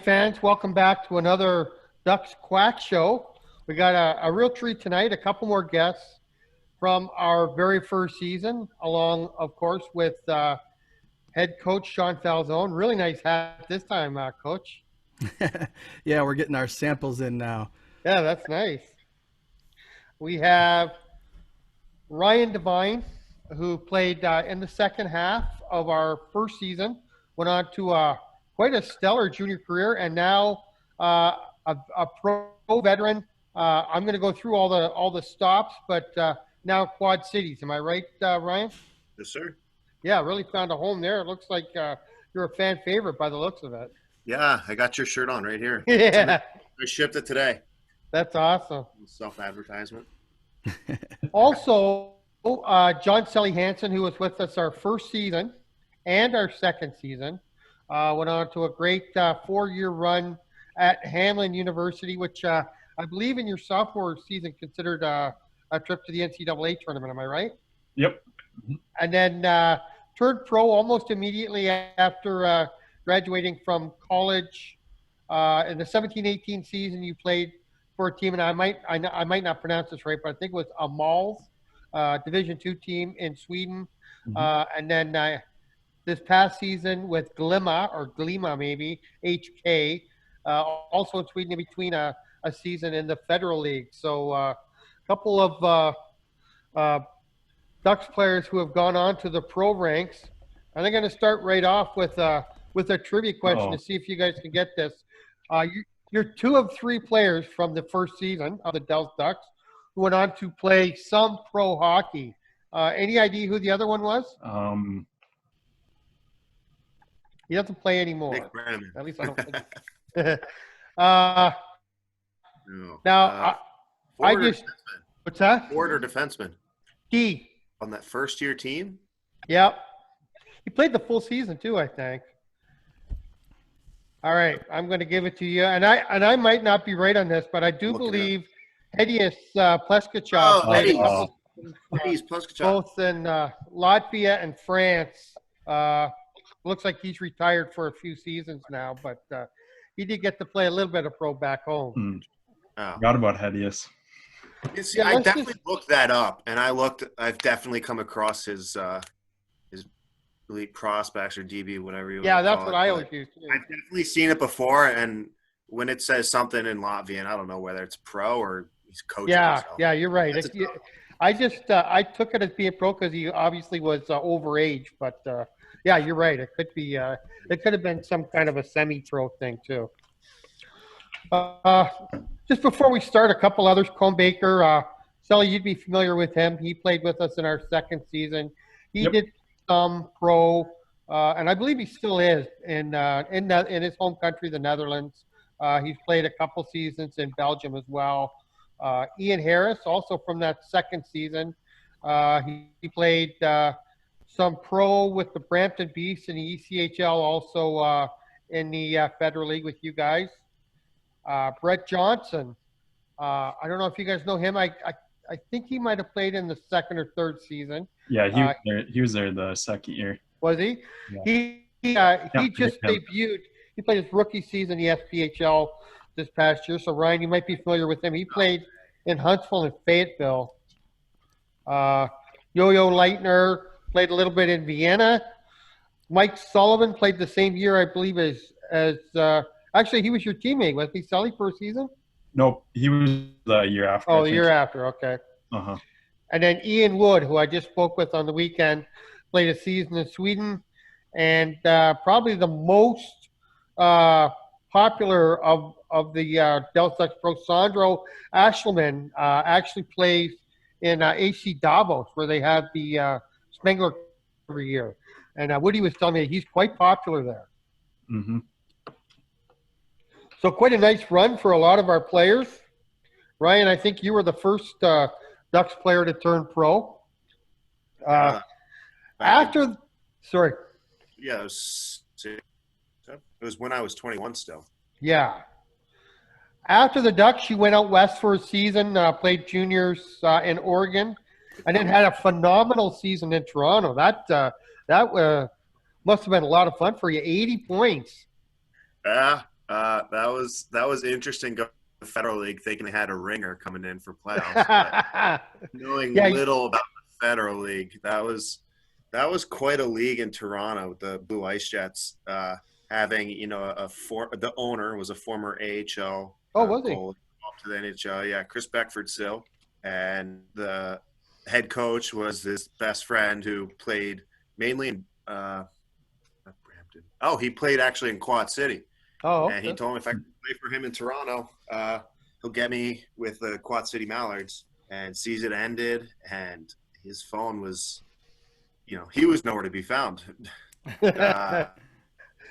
fans, welcome back to another Ducks Quack show. We got a real treat tonight, a couple more guests from our very first season, along, of course, with head coach Shaun Falzone. Really nice hat this time, Coach. Yeah, we're getting our samples in now. Yeah, that's nice. We have Ryan Devine, who played in the second half of our first season, went on to quite a stellar junior career, and now a pro veteran. I'm going to go through all the stops, but now Quad Cities. Am I right, Ryan? Yes, sir. Yeah, really found a home there. It looks like you're a fan favorite by the looks of it. Yeah, I got your shirt on right here. Yeah, I shipped it today. that's awesome. Self-advertisement. Also, John Sellie-Hanson, who was with us our first season and our second season, went on to a great 4-year run at Hamlin University, which I believe in your sophomore season considered a trip to the NCAA tournament. Am I right? Yep. And then turned pro almost immediately after graduating from college. In the 17-18 season, you played for a team, and I might not pronounce this right, but I think it was Amal's Division II team in Sweden. And then this past season with Glima maybe, HK, also in Sweden in between a season in the Federal League. So a couple of Ducks players who have gone on to the pro ranks. And I'm going to start right off with a trivia question to see if you guys can get this. You're 2 of 3 players from the first season of the Dells Ducks who went on to play some pro hockey. Any idea who the other one was? He doesn't play anymore. Nick Brennan. At least I don't think. No. Now, I just defenseman. what's that? Forward or defenseman D. on that first-year team. Yep. He played the full season too, I think. All right, I'm going to give it to you, and I might not be right on this, but I do believe Hedius Pleskachov played a couple both in Latvia and France. Looks like he's retired for a few seasons now, but he did get to play a little bit of pro back home. Forgot about Hedius. See, I definitely looked that up, and I've definitely come across his elite prospects or DB, whatever you want to call it. Yeah, that's what I always use too. I've definitely seen it before, and when it says something in Latvian, I don't know whether it's pro or he's coaching. Yeah, you're right. I took it as being pro because he obviously was overage, but yeah, you're right. It could be. It could have been some kind of a semi-pro thing too. Just before we start, a couple others. Cone Baker, Selly, you'd be familiar with him. He played with us in our second season. He did some pro, and I believe he still is in his home country, the Netherlands. He's played a couple seasons in Belgium as well. Ian Harris, also from that second season, he played some pro with the Brampton Beasts in the ECHL, also in the Federal League with you guys. Brett Johnson, I don't know if you guys know him. I think he might have played in the second or third season. Yeah, he was there the second year. Was he? Yeah. He just debuted. He played his rookie season in the SPHL this past year. So Ryan, you might be familiar with him. He played in Huntsville and Fayetteville. Yo-Yo Leitner played a little bit in Vienna. Mike Sullivan played the same year, I believe, as actually he was your teammate. Was he Selly for a season? Nope, he was the year after. Oh, the year after. Okay. And then Ian Wood, who I just spoke with on the weekend, played a season in Sweden, and probably the most popular of the Dells Ducks pro, Sandro Ashelman, actually plays in AC Davos, where they have the Spengler every year. And Woody was telling me he's quite popular there. So quite a nice run for a lot of our players. Ryan, I think you were the first Ducks player to turn pro. Yeah, it was when I was 21 still. Yeah. After the Ducks, you went out west for a season, played juniors in Oregon, and then had a phenomenal season in Toronto. That must have been a lot of fun for you. 80 points. That was interesting. Going to the Federal League, thinking they had a ringer coming in for playoffs, but knowing little about the Federal League, that was quite a league in Toronto with the Blue Ice Jets. Having the owner was a former AHL was he? goalie up to the NHL. Yeah, Chris Beckford-Sill, and the head coach was his best friend who played mainly in not Brampton. Oh, he played actually in Quad City. Oh, okay. And he told me if I could play for him in Toronto, he'll get me with the Quad City Mallards. And season ended, and his phone was, he was nowhere to be found.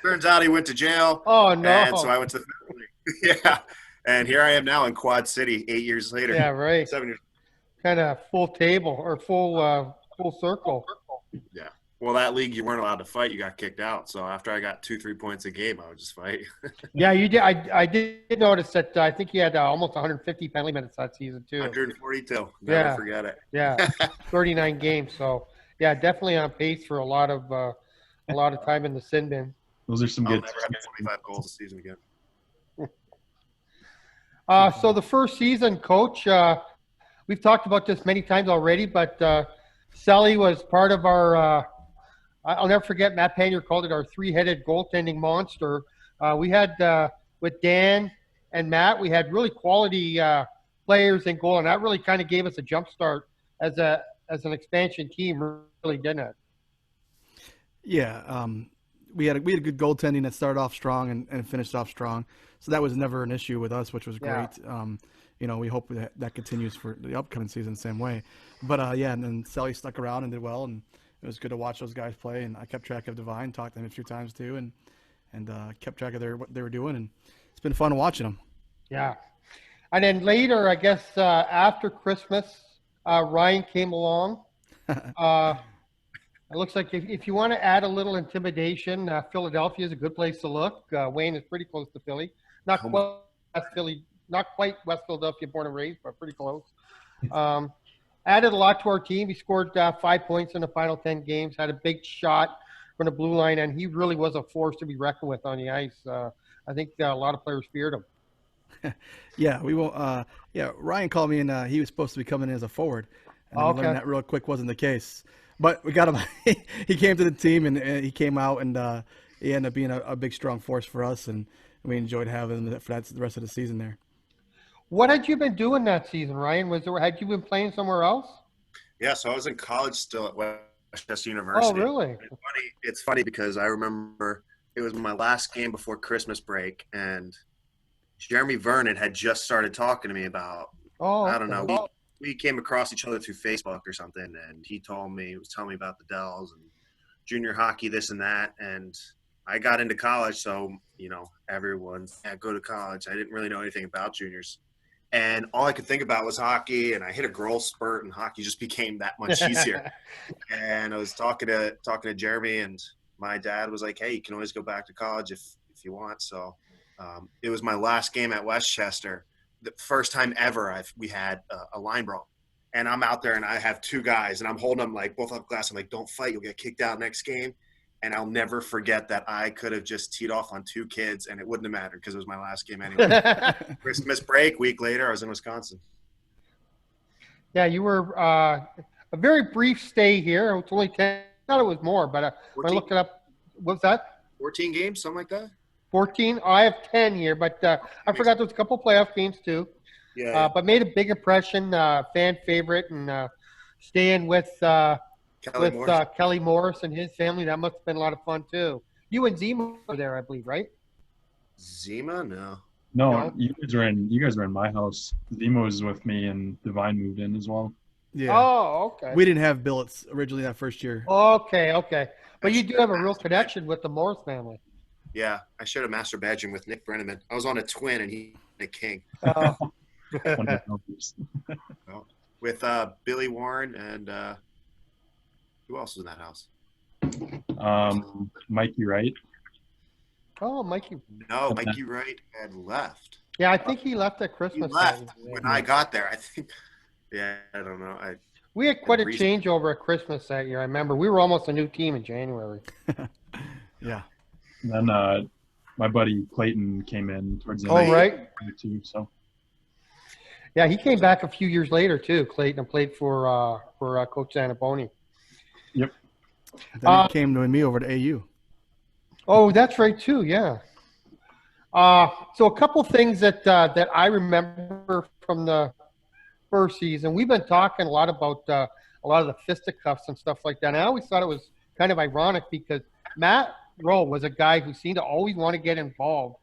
Turns out he went to jail. Oh, no. And so I went to the family. Yeah. And here I am now in Quad City 8 years later. Yeah, right. 7 years. Kind of full table or full circle. Yeah. Well, that league, you weren't allowed to fight. You got kicked out. So after I got 2-3 points a game, I would just fight. Yeah, you did. I did notice that. I think he had almost 150 penalty minutes that season too. 142. Never forget it. Yeah, 39 games. So yeah, definitely on pace for a lot of time in the sin bin. Those are some I'll good. never have 25 goals a season again. So the first season, Coach, we've talked about this many times already, but Sellie was part of our. I'll never forget. Matt Panier called it our three-headed goaltending monster. We had with Dan and Matt, we had really quality players in goal, and that really kind of gave us a jump start as an expansion team. Really, didn't it? Yeah, we had good goaltending that started off strong and finished off strong. So that was never an issue with us, which was great. Yeah. We hope that continues for the upcoming season the same way. But and then Sellie stuck around and did well, and it was good to watch those guys play. And I kept track of Devine, talked to him a few times too, and kept track of what they were doing, and it's been fun watching them. Yeah. And then later, I guess after Christmas, Ryan came along. It looks like if you want to add a little intimidation, Philadelphia is a good place to look. Wayne is pretty close to Philly. Not quite West Philly, not quite West Philadelphia, born and raised, but pretty close. Added a lot to our team. He scored 5 points in the final 10 games, had a big shot from the blue line, and he really was a force to be reckoned with on the ice. I think a lot of players feared him. Yeah, we will. Ryan called me, and he was supposed to be coming in as a forward. And I learned that real quick wasn't the case. But we got him. He came to the team, and he came out, and he ended up being a big, strong force for us, and we enjoyed having him for the rest of the season there. What had you been doing that season, Ryan? Had you been playing somewhere else? Yeah, so I was in college still at Westchester University. Oh, really? It's funny because I remember it was my last game before Christmas break, and Jeremy Vernon had just started talking to me about, I don't know, we came across each other through Facebook or something, and he was telling me about the Dells and junior hockey, this and that. And I got into college, so, everyone's go to college. I didn't really know anything about juniors. And all I could think about was hockey, and I hit a growth spurt, and hockey just became that much easier. And I was talking to Jeremy, and my dad was like, hey, you can always go back to college if you want. So it was my last game at Westchester. The first time ever we had a line brawl, and I'm out there and I have 2 guys and I'm holding them like both up glass. I'm like, don't fight, you'll get kicked out next game. And I'll never forget that I could have just teed off on 2 kids and it wouldn't have mattered because it was my last game anyway. Christmas break, week later, I was in Wisconsin. Yeah, you were a very brief stay here. It was only 10. I thought it was more, but when I looked it up, what was that? 14 games, something like that? 14. I have 10 here, but I forgot there was a couple playoff games too. Yeah. But made a big impression, fan favorite, and staying with Kelly Morris and his family. That must have been a lot of fun too. You and Zima were there, I believe, right? Zima? No. No, you guys were in my house. Zima was with me, and Devine moved in as well. Yeah. Oh, okay. We didn't have billets originally that first year. Okay. But you do have a real connection with the Morris family. Yeah, I shared a master bedroom with Nick Brenneman. I was on a twin, and he a king. Oh. With Billy Warren and who else was in that house? Mikey Wright. Oh, Mikey. No, Mikey Wright had left. Yeah, I think he left at Christmas. He left when I got there. I think. Yeah, I don't know. We had quite a changeover at Christmas that year. I remember we were almost a new team in January. Yeah. And then my buddy Clayton came in towards the Oh, end right. too. So Yeah, he came back a few years later too, Clayton, and played for Coach Zanaboni. yep. Then he came to me over to AU. Oh, that's right too. Yeah. So a couple things that I remember from the first season. We've been talking a lot about a lot of the fisticuffs and stuff like that. And I always thought it was kind of ironic because Matt Rowe was a guy who seemed to always want to get involved.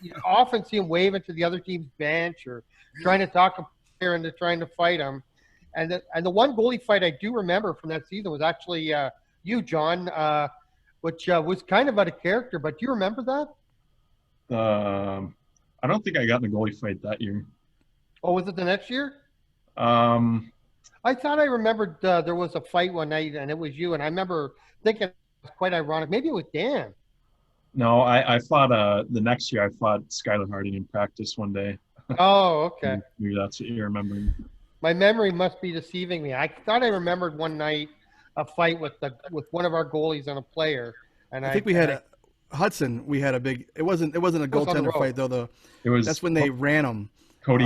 You often see him waving to the other team's bench or trying to talk a player into trying to fight him. And the one goalie fight I do remember from that season was actually you, John, which was kind of out of character. But do you remember that? I don't think I got in a goalie fight that year. Oh, was it the next year? I thought I remembered there was a fight one night and it was you. And I remember thinking it was quite ironic. Maybe it was Dan. No, I fought the next year. I fought Skylar Harding in practice one day. Oh, okay. Maybe that's what you're remembering. My memory must be deceiving me. I thought I remembered one night a fight with one of our goalies and a player. And I think we had Hudson. We had a big. It wasn't a goaltender fight though. That's when they ran him. Cody.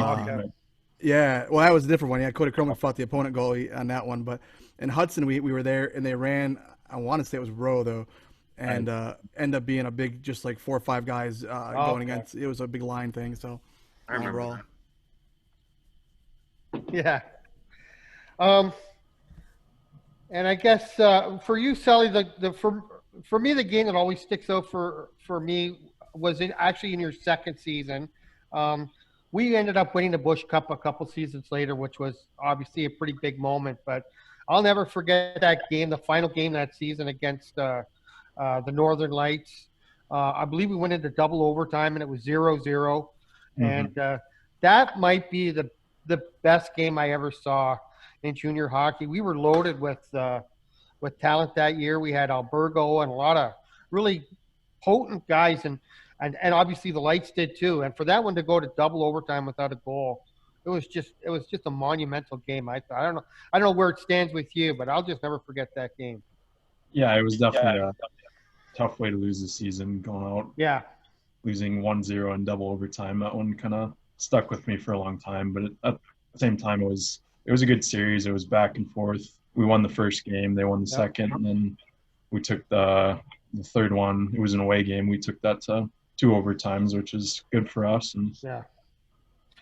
Yeah, well, that was a different one. Yeah, Cody Croman fought the opponent goalie on that one, but in Hudson we were there and they ran. I want to say it was Rowe though, and ended up being a big, just like 4 or 5 guys going against. It was a big line thing. So I remember all. Yeah. And I guess for you, Selly, for me, the game that always sticks out for me was actually in your second season. We ended up winning the Bush Cup a couple seasons later, which was obviously a pretty big moment. But I'll never forget that game, the final game that season against the Northern Lights. I believe we went into double overtime, and it was 0-0. Mm-hmm. And that might be the best game I ever saw in junior hockey. We were loaded with talent that year. We had Albergo and a lot of really potent guys, and obviously the Lights did too. And for that one to go to double overtime without a goal, it was just a monumental game. I don't know where it stands with you, but I'll just never forget that game. Yeah, it was definitely a tough way to lose the season, going out. Yeah, losing 1-0 in double overtime. That one kind of stuck with me for a long time. But at the same time, it was a good series. It was back and forth. We won the first game, they won the second, and then we took the third one. It was an away game. We took that to 2 overtimes, which is good for us. And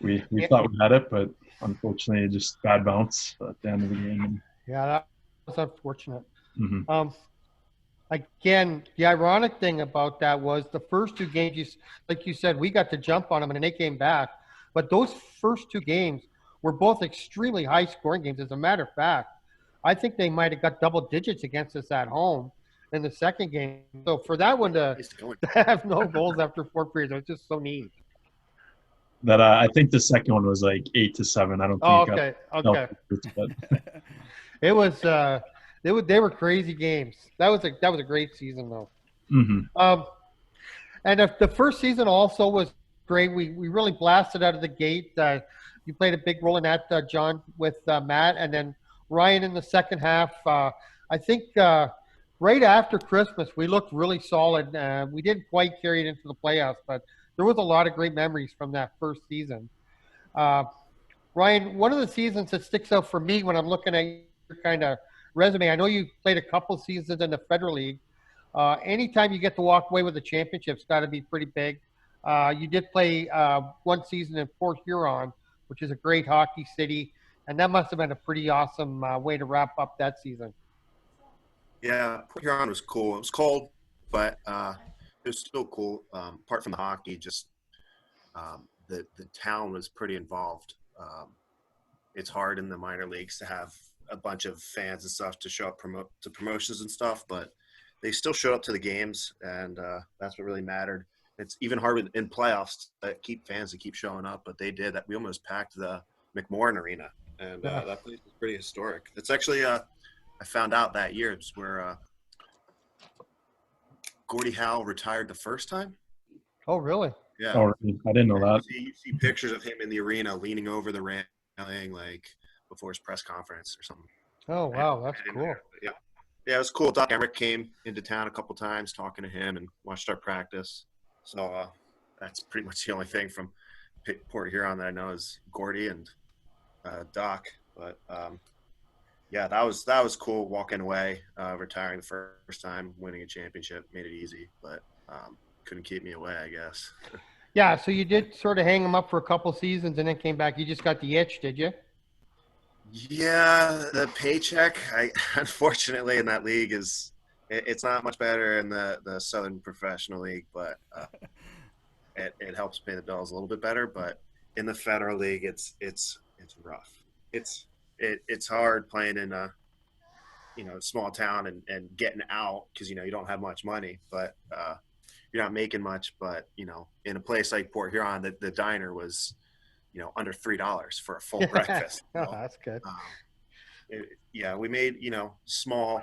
we thought we had it, but unfortunately, just bad bounce at the end of the game. Yeah, that was unfortunate. Mm-hmm. Again, the ironic thing about that was the first 2 games, like you said, we got to jump on them and they came back. But those first 2 games were both extremely high-scoring games. As a matter of fact, I think they might have got double digits against us at home in the second game. So for that one to have no goals after 4 periods, it was just so neat. That I think the second one was like 8-7. I don't think. Okay. But it was. They were crazy games. That was a great season though. Mm-hmm. And the first season also was great. We really blasted out of the gate. You played a big role in that, John, with Matt, and then Ryan in the second half. I think right after Christmas, we looked really solid. We didn't quite carry it into the playoffs, but there was a lot of great memories from that first season. Ryan, one of the seasons that sticks out for me when I'm looking at your kind of resume, I know you played a couple seasons in the Federal League. Anytime you get to walk away with a championship, it's got to be pretty big. You did play one season in Port Huron, which is a great hockey city, and that must have been a pretty awesome way to wrap up that season. Yeah, Port Huron was cool. It was cold, but it was still cool. Apart from the hockey, just the town was pretty involved. It's hard in the minor leagues to have a bunch of fans and stuff to show up to promotions and stuff, but they still showed up to the games, and that's what really mattered. It's even hard in playoffs to keep fans to keep showing up, but they did that. We almost packed the McMorran Arena, and that place was pretty historic. It's actually I found out that year it's where Gordie Howe retired the first time. Oh, really? Yeah. Oh, I didn't know that. You see pictures of him in the arena leaning over the railing, like before his press conference or something. Oh, wow, that's cool. Yeah, it was cool. Doc Emmerich came into town a couple times talking to him and watched our practice. So that's pretty much the only thing from Port Huron that I know is Gordy and Doc. But yeah, that was cool walking away, retiring the first time, winning a championship, made it easy, but couldn't keep me away, I guess. Yeah, so you did sort of hang him up for a couple seasons and then came back. You just got the itch, did you? Yeah, the paycheck, I unfortunately in that league it's not much better in the Southern Professional League, but it helps pay the bills a little bit better. But in the Federal League, it's rough. It's hard playing in a small town and getting out because you don't have much money, but you're not making much. But in a place like Port Huron, the diner was under $3 for a full breakfast. Oh, that's good. Yeah, we made small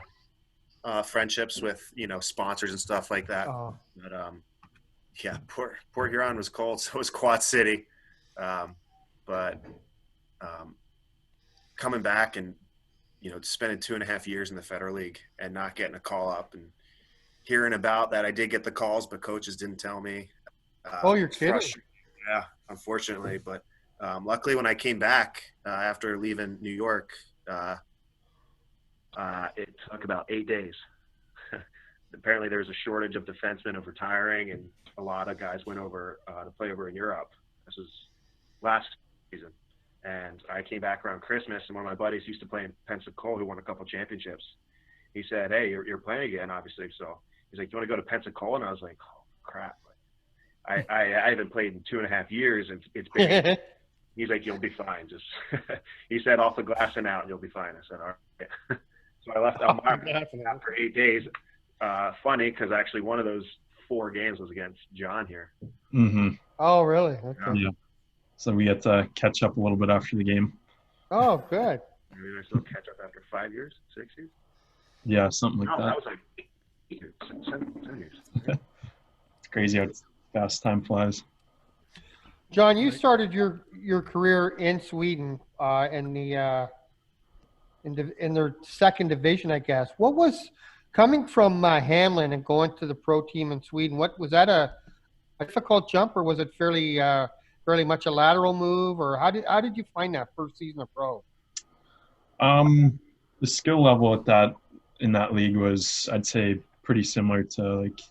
friendships with sponsors and stuff like that. Oh. But yeah, Port Huron was cold, so was Quad City. But coming back and spending 2.5 years in the Federal League and not getting a call up and hearing about that, I did get the calls, but coaches didn't tell me. Oh, you're kidding? Yeah, unfortunately, but luckily when I came back after leaving New York, it took about 8 days. Apparently there was a shortage of defensemen of retiring, and a lot of guys went over to play over in Europe. This was last season. And I came back around Christmas, and one of my buddies used to play in Pensacola, who won a couple championships. He said, "Hey, you're playing again, obviously." So he's like, "Do you want to go to Pensacola?" And I was like, "Oh, crap. I haven't played in 2.5 years, and it's been – He's like, "You'll be fine. Just," he said, "off the glass and out, and you'll be fine." I said, "All right." So I left after 8 days. Funny, because actually one of those 4 games was against John here. Mm-hmm. Oh, really? Okay. Yeah. So we get to catch up a little bit after the game. Oh, good. Maybe I still catch up after 5 years, 6 years. Yeah, something like that. That was like 8 years, 7 years. It's crazy how fast time flies. John, you started your career in Sweden in their second division, I guess. What was coming from Hamlin and going to the pro team in Sweden? What was that a difficult jump, or was it fairly much a lateral move, or how did you find that first season of pro? The skill level in that league was, I'd say, pretty similar to like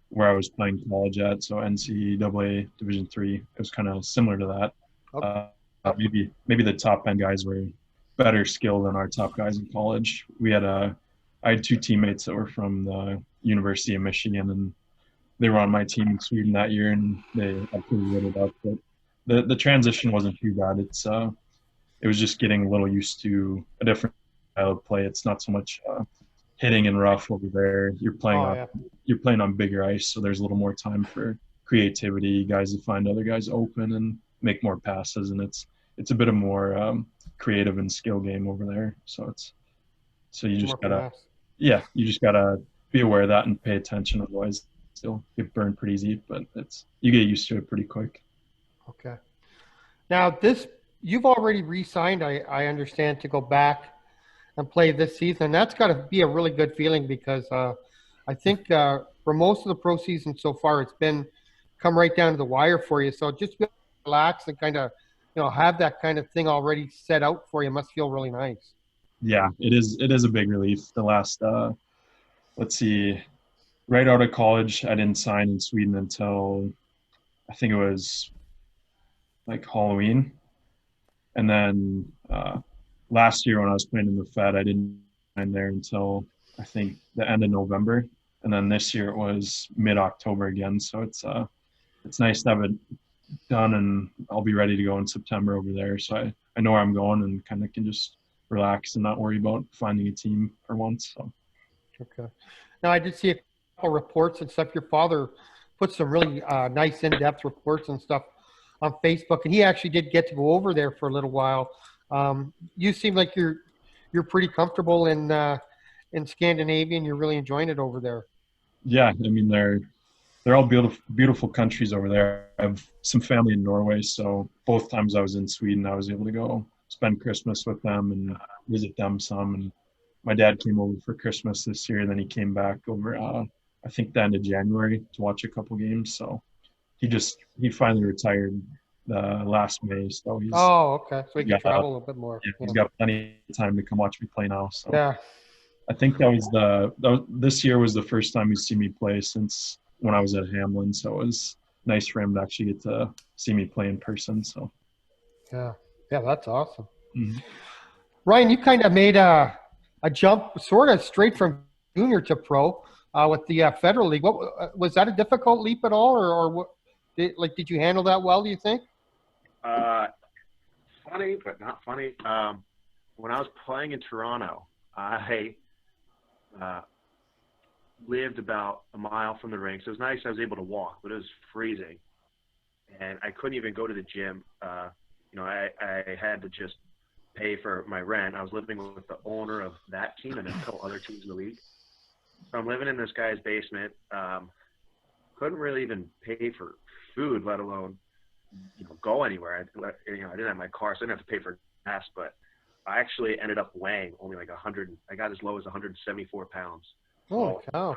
where I was playing college at. So NCAA Division III, it was kind of similar to that. Okay. Maybe the top end guys were better skill than our top guys in college. I had 2 teammates that were from the University of Michigan, and they were on my team in Sweden that year, and they absolutely lit it up. But the transition wasn't too bad. It was just getting a little used to a different style of play. It's not so much hitting and rough over there. You're playing on bigger ice, so there's a little more time for creativity, guys to find other guys open and make more passes, and it's a bit of more creative and skill game over there. So you just gotta be aware of that and pay attention. Otherwise, you'll get burned pretty easy. But you get used to it pretty quick. Okay. Now you've already re-signed, I understand, to go back and play this season. And that's got to be a really good feeling because I think for most of the pro season so far, it's been come right down to the wire for you. So just relax and kind of, have that kind of thing already set out for you must feel really nice. Yeah, it is a big relief. The last, let's see, right out of college, I didn't sign in Sweden until I think it was like Halloween. And then last year when I was playing in the Fed, I didn't sign there until I think the end of November. And then this year it was mid-October again. So it's nice to have it done, and I'll be ready to go in September over there. So I know where I'm going and kind of can just relax and not worry about finding a team for once. So. Okay. Now I did see a couple reports and stuff. Your father put some really nice in-depth reports and stuff on Facebook, and he actually did get to go over there for a little while. You seem like you're pretty comfortable in Scandinavia, and you're really enjoying it over there. Yeah, I mean they're all beautiful countries over there. I have some family in Norway, so both times I was in Sweden, I was able to go spend Christmas with them and visit them some. And my dad came over for Christmas this year, and then he came back over I think the end of January to watch a couple games. So he finally retired last May, so he's okay. So he can got, travel a little bit more. yeah, he's got plenty of time to come watch me play now. So Yeah. I think this year was the first time he's seen me play since when I was at Hamlin, so it was nice for him to actually get to see me play in person. So yeah, that's awesome. Mm-hmm. Ryan, you kind of made a jump sort of straight from junior to pro with the Federal League. What was that a difficult leap at all, or what? Did you handle that well? Do you think? Funny, but not funny. When I was playing in Toronto, I lived about a mile from the rink, so it was nice. I was able to walk, but it was freezing, and I couldn't even go to the gym. I had to just pay for my rent. I was living with the owner of that team and a couple other teams in the league. So I'm living in this guy's basement. Couldn't really even pay for food, let alone go anywhere. I didn't have my car, so I didn't have to pay for gas. But I actually ended up weighing only like 100. I got as low as 174 pounds. Oh, cow.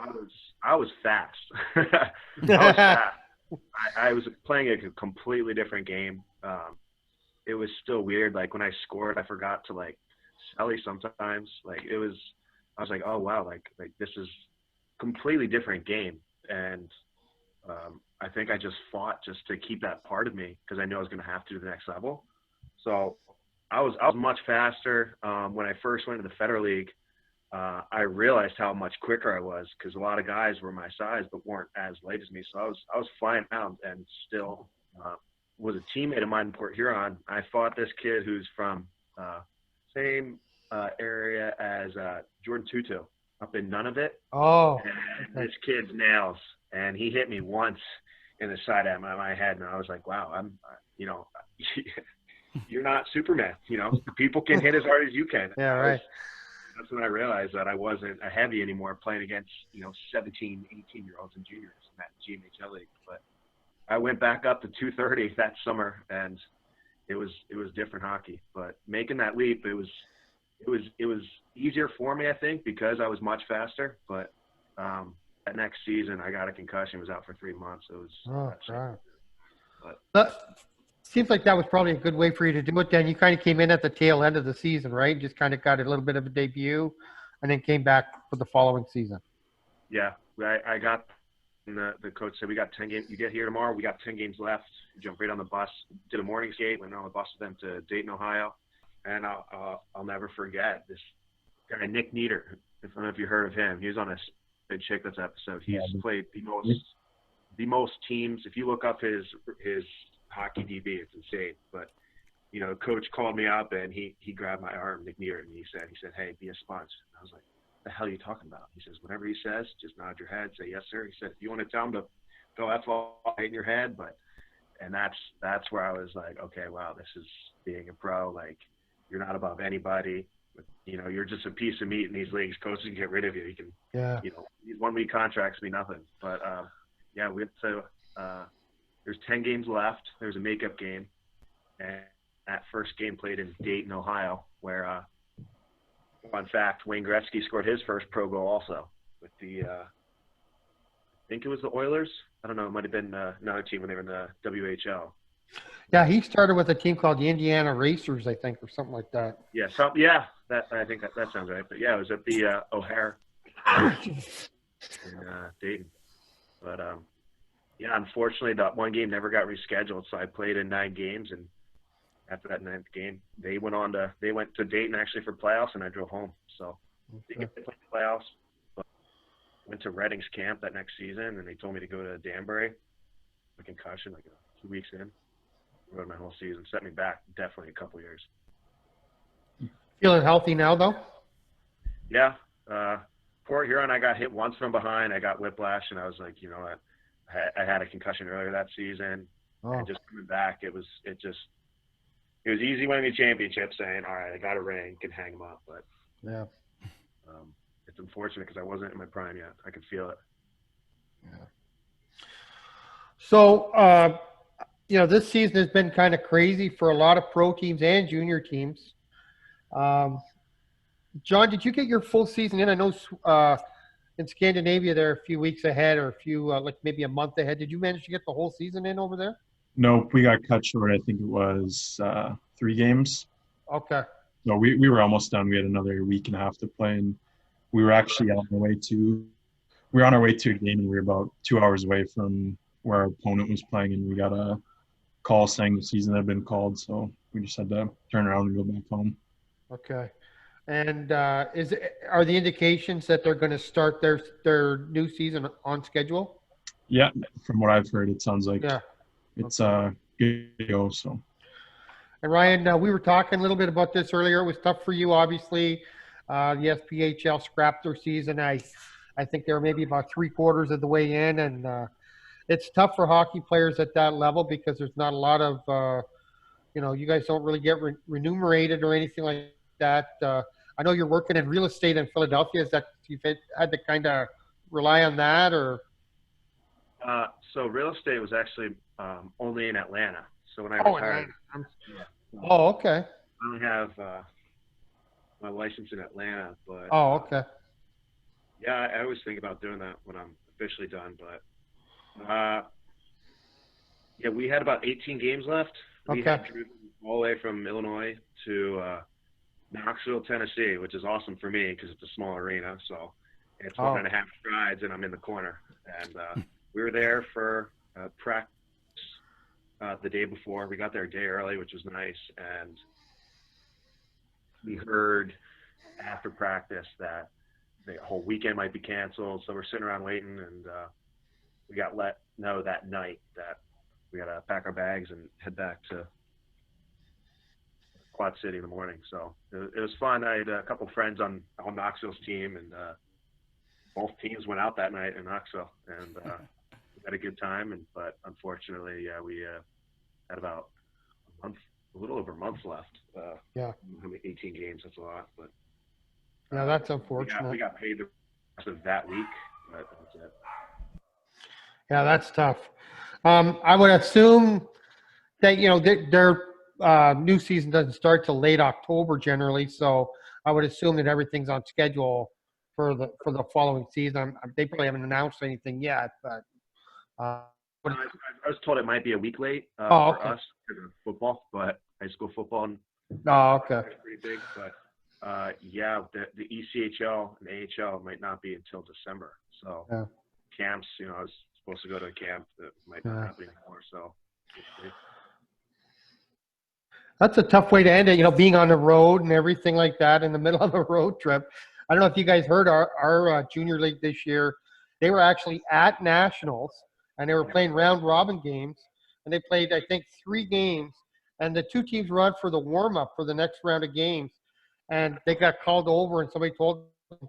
I was fast. I was fast. I was playing a completely different game. It was still weird. Like when I scored, I forgot to like Sellie sometimes. Like I was like, oh wow, like this is completely different game. And I think I just fought just to keep that part of me because I knew I was going to have to the next level. So I was much faster. When I first went to the Federal League, I realized how much quicker I was because a lot of guys were my size but weren't as light as me. So I was flying around and still was a teammate of mine in Port Huron. I fought this kid who's from same area as Jordan Tutu up in Nunavut. Oh, and this kid's nails, and he hit me once in the side of my head, and I was like, wow, you're not Superman. People can hit as hard as you can. Yeah, right. That's when I realized that I wasn't a heavy anymore playing against 17, 18-year-olds and juniors in that GMHL league. But I went back up to 230 that summer, and it was different hockey. But making that leap, it was easier for me, I think, because I was much faster. But that next season, I got a concussion. Was out for 3 months. It was. Right. But that seems like that was probably a good way for you to do it. Then you kind of came in at the tail end of the season, right? Just kind of got a little bit of a debut, and then came back for the following season. Yeah, I got. And the coach said, we got 10 games. You get here tomorrow. We got 10 games left. You jump right on the bus. Did a morning skate. Went on the bus with them to Dayton, Ohio. And I'll never forget this guy, Nick Nieder. I don't know if you heard of him. He was on a Good Chick That's episode. He's played the most teams. If you look up his hockey DB, it's insane. But coach called me up and he grabbed my arm, Nick Nieder, and he said, hey, be a sponge. And I was like, the hell are you talking about? He says, whatever he says, just nod your head, say yes, sir. He said, if you want to tell him to go F all in your head, and that's where I was like, okay, wow, this is being a pro. Like, you're not above anybody. You're just a piece of meat in these leagues. Coaches can get rid of you. You can, these 1 week contracts mean nothing. But there's 10 games left. There's a makeup game, and that first game played in Dayton, Ohio, where. Fun fact, Wayne Gretzky scored his first pro goal also with I think it was the Oilers. I don't know. It might have been another team when they were in the WHL. Yeah, he started with a team called the Indiana Racers, I think, or something like that. Yeah, I think that sounds right. But, yeah, it was at the O'Hare in Dayton. But, unfortunately, that one game never got rescheduled, so I played in 9 games, and after that 9th game, they went to Dayton actually for playoffs, and I drove home. So they get to play the playoffs. But went to Redding's camp that next season, and they told me to go to Danbury. A concussion, like 2 weeks in. Rode my whole season. Set me back definitely a couple years. Feeling healthy now, though? Yeah. Port Huron, I got hit once from behind. I got whiplash, and I was like, what? I had a concussion earlier that season. Oh. And just coming back, it was easy winning the championship, saying, all right, I got a ring, can hang them up. But yeah, it's unfortunate because I wasn't in my prime yet. I could feel it. Yeah. So, this season has been kind of crazy for a lot of pro teams and junior teams. John, did you get your full season in? I know in Scandinavia there a few weeks ahead, or a few like maybe a month ahead. Did you manage to get the whole season in over there? Nope, we got cut short. I think it was 3 games. Okay. No, we were almost done. We had another week and a half to play, and we were actually on our way to a game, and we were about 2 hours away from where our opponent was playing, and we got a call saying the season had been called, so we just had to turn around and go back home. Okay. And are the indications that they're going to start their new season on schedule? Yeah, from what I've heard, it sounds like it's Okay. good to go. So. And Ryan, we were talking a little bit about this earlier. It was tough for you, obviously. The SPHL scrapped their season. I think they were maybe about 3/4 of the way in, and it's tough for hockey players at that level because there's not a lot of, you guys don't really get remunerated or anything like that. I know you're working in real estate in Philadelphia. Is that you've had to kind of rely on that, or? So real estate was actually only in Atlanta. So when I retired, okay. I only have my license in Atlanta, but okay. Yeah, I always think about doing that when I'm officially done. But yeah, we had about 18 games left. We had driven all the way from Illinois to Knoxville, Tennessee, which is awesome for me because it's a small arena. So it's 1.5 strides, and I'm in the corner. And we were there for practice the day before. We got there a day early, which was nice. And we heard after practice that the whole weekend might be canceled. So we're sitting around waiting, and we got let know that night that we got to pack our bags and head back to Quad City in the morning. So it was fun. I had a couple friends on Knoxville's team, and both teams went out that night in Knoxville, and we had a good time. But unfortunately, we had about a little over a month left. Yeah. 18 games, that's a lot. But yeah, that's unfortunate. We got paid the rest of that week, but that's it. Yeah, that's tough. I would assume that their new season doesn't start till late October generally, so I would assume that everything's on schedule for the following season. They probably haven't announced anything yet, but I was told it might be a week late for us because of football, but high school football. Okay. It's pretty big, but yeah, the ECHL and AHL might not be until December. So camps, I was supposed to go to a camp that might not happen anymore. So that's a tough way to end it, being on the road and everything like that in the middle of a road trip. I don't know if you guys heard our junior league this year. They were actually at Nationals, and they were playing round robin games, and they played, I think, 3 games, and the 2 teams were on for the warm up for the next round of games, and they got called over, and somebody told them,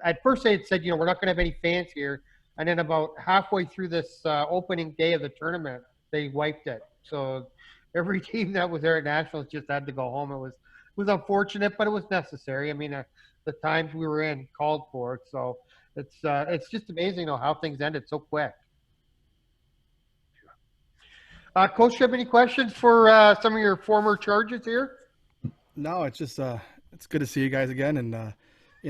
at first they had said, we're not going to have any fans here, and then about halfway through this opening day of the tournament, they wiped it. So every team that was there at Nationals just had to go home. It was unfortunate, but it was necessary. I mean, the times we were in called for it. So it's just amazing, how things ended so quick. Coach, do you have any questions for some of your former Chargers here? No, it's just it's good to see you guys again, and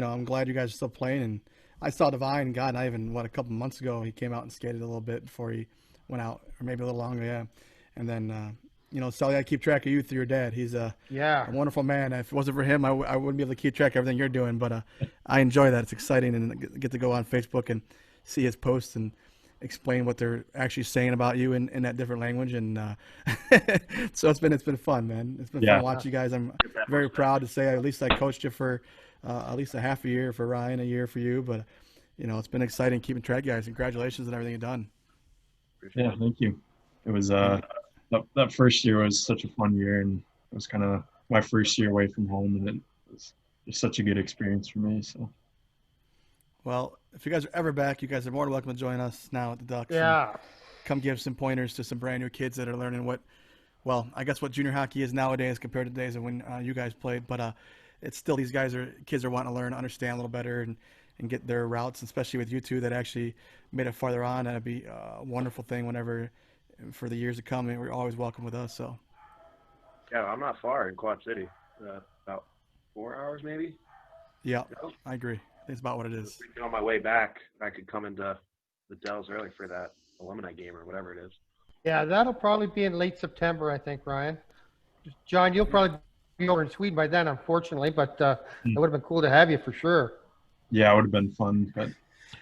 I'm glad you guys are still playing. And I saw Devine, God, not even a couple months ago, he came out and skated a little bit before he went out, or maybe a little longer, yeah. And then Sellie, I keep track of you through your dad. He's a wonderful man. If it wasn't for him, I wouldn't be able to keep track of everything you're doing. But I enjoy that. It's exciting, and get to go on Facebook and see his posts and explain what they're actually saying about you in that different language. And so it's been fun, man. It's been fun watching you guys. I'm very proud to say at least I coached you for at least a half a year for Ryan, a year for you. But it's been exciting keeping track of you guys. Congratulations on everything you've done. Yeah, thank you. It was that first year was such a fun year, and it was kind of my first year away from home, and it was just such a good experience for me. So, well, if you guys are ever back, you guys are more than welcome to join us now at the Ducks. Yeah, come give some pointers to some brand new kids that are learning what junior hockey is nowadays compared to the days of when you guys played. But it's still kids are wanting to learn, understand a little better, and get their routes, especially with you two that actually made it farther on. That'd be a wonderful thing whenever. For the years to come, and we're always welcome with us. So, yeah, I'm not far in Quad City, about 4 hours maybe. Yeah, I agree. It's about what it is. On my way back, I could come into the Dells early for that alumni game or whatever it is. Yeah, that'll probably be in late September, I think, Ryan. John, you'll probably be over in Sweden by then, unfortunately, but it would have been cool to have you for sure. Yeah, it would have been fun, but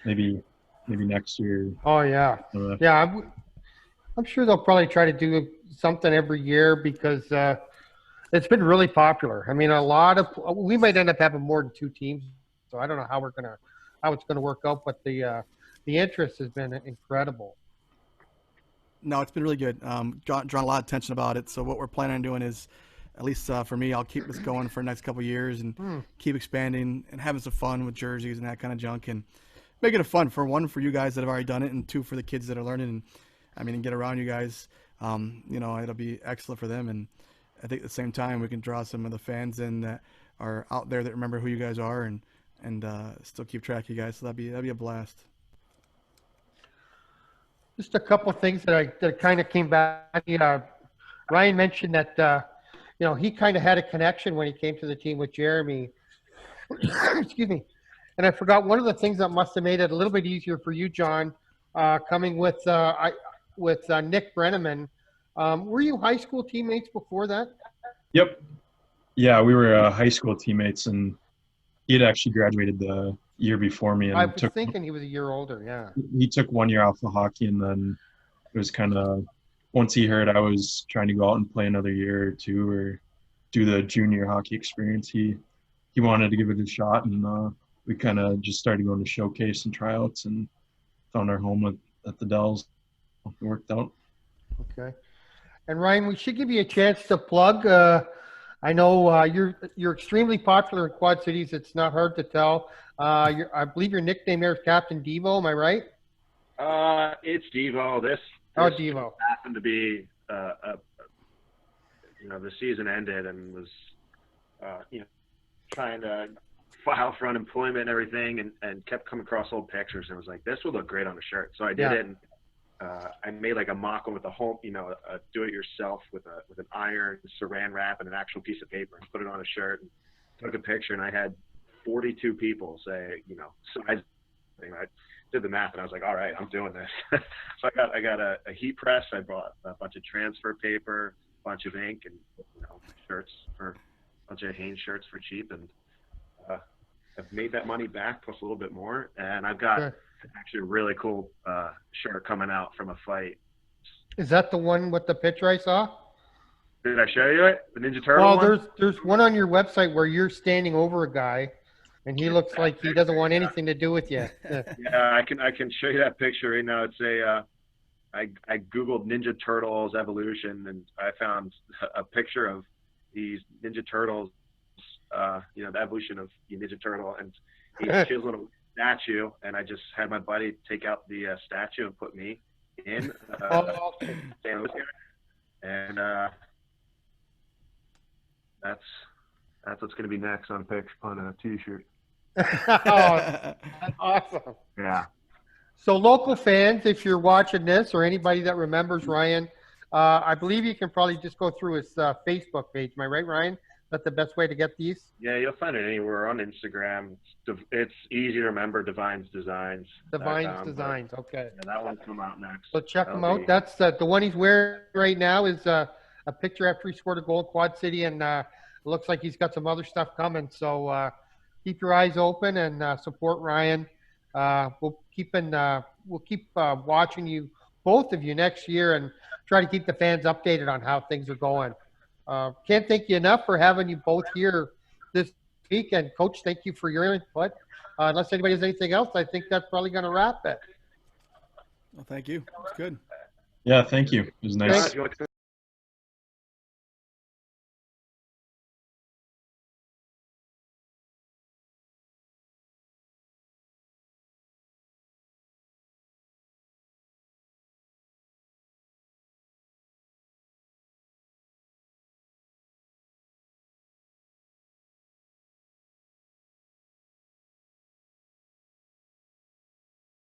maybe next year. Oh yeah, yeah. I'm sure they'll probably try to do something every year because it's been really popular. I mean, we might end up having more than 2 teams, so I don't know how it's gonna work out, but the interest has been incredible. No, it's been really good. Drawn a lot of attention about it. So what we're planning on doing is, at least for me, I'll keep this going for the next couple of years and keep expanding and having some fun with jerseys and that kind of junk and making it fun for you guys that have already done it, and 2 for the kids that are learning. And I mean, and get around you guys. It'll be excellent for them. And I think at the same time we can draw some of the fans in that are out there that remember who you guys are and still keep track of you guys. So that'd be a blast. Just a couple things that kind of came back. Ryan mentioned that he kind of had a connection when he came to the team with Jeremy. Excuse me. And I forgot one of the things that must have made it a little bit easier for you, John, coming with Nick Brenneman. Were you high school teammates before that? Yep. Yeah, we were high school teammates, and he had actually graduated the year before me. And I was thinking he was a year older, yeah. He took 1 year off of hockey, and then it was kind of, once he heard I was trying to go out and play another year or 2 or do the junior hockey experience, he wanted to give it a shot, and we kind of just started going to showcase and tryouts and found our home at the Dells. It worked out. Okay. And Ryan, we should give you a chance to plug. I know you're extremely popular in Quad Cities. It's not hard to tell. I believe your nickname there is Captain Devo. Am I right? It's Devo. This Devo happened to be the season ended and was trying to file for unemployment and everything, and kept coming across old pictures and was like, this would look great on a shirt. So I did it. And, I made like a mock-up with a do-it-yourself with an iron saran wrap and an actual piece of paper, and put it on a shirt and took a picture. And I had 42 people say, size thing. I did the math and I was like, all right, I'm doing this. So I got a heat press. I bought a bunch of transfer paper, a bunch of ink, and shirts for a bunch of Hanes shirts for cheap. And I've made that money back plus a little bit more. And I've got actually a really cool shirt coming out from a fight. Is that the one with the picture I saw? Did I show you it? The Ninja Turtle one? Well, there's one on your website where you're standing over a guy, and he looks like he doesn't want anything to do with you. Yeah, I can show you that picture right now. It's I Googled Ninja Turtles evolution, and I found a picture of these Ninja Turtles, the evolution of the Ninja Turtle, and he's chiseling a statue, and I just had my buddy take out the statue and put me in. And that's what's going to be next on a T-shirt. That's awesome. Yeah. So local fans, if you're watching this, or anybody that remembers Ryan, I believe you can probably just go through his Facebook page. Am I right, Ryan? That's the best way to get these? Yeah, you'll find it anywhere on Instagram. It's easy to remember, Devine's Designs. Devine's Designs, okay. Yeah, that one's come out next. So check him out. That's the one he's wearing right now is a picture after he scored a goal in Quad City, and it looks like he's got some other stuff coming. So keep your eyes open and support Ryan. We'll keep watching you, both of you, next year, and try to keep the fans updated on how things are going. Can't thank you enough for having you both here this week. And Coach, thank you for your input. Unless anybody has anything else, I think that's probably going to wrap it. Well, thank you. It's good. Yeah, thank you. It was nice.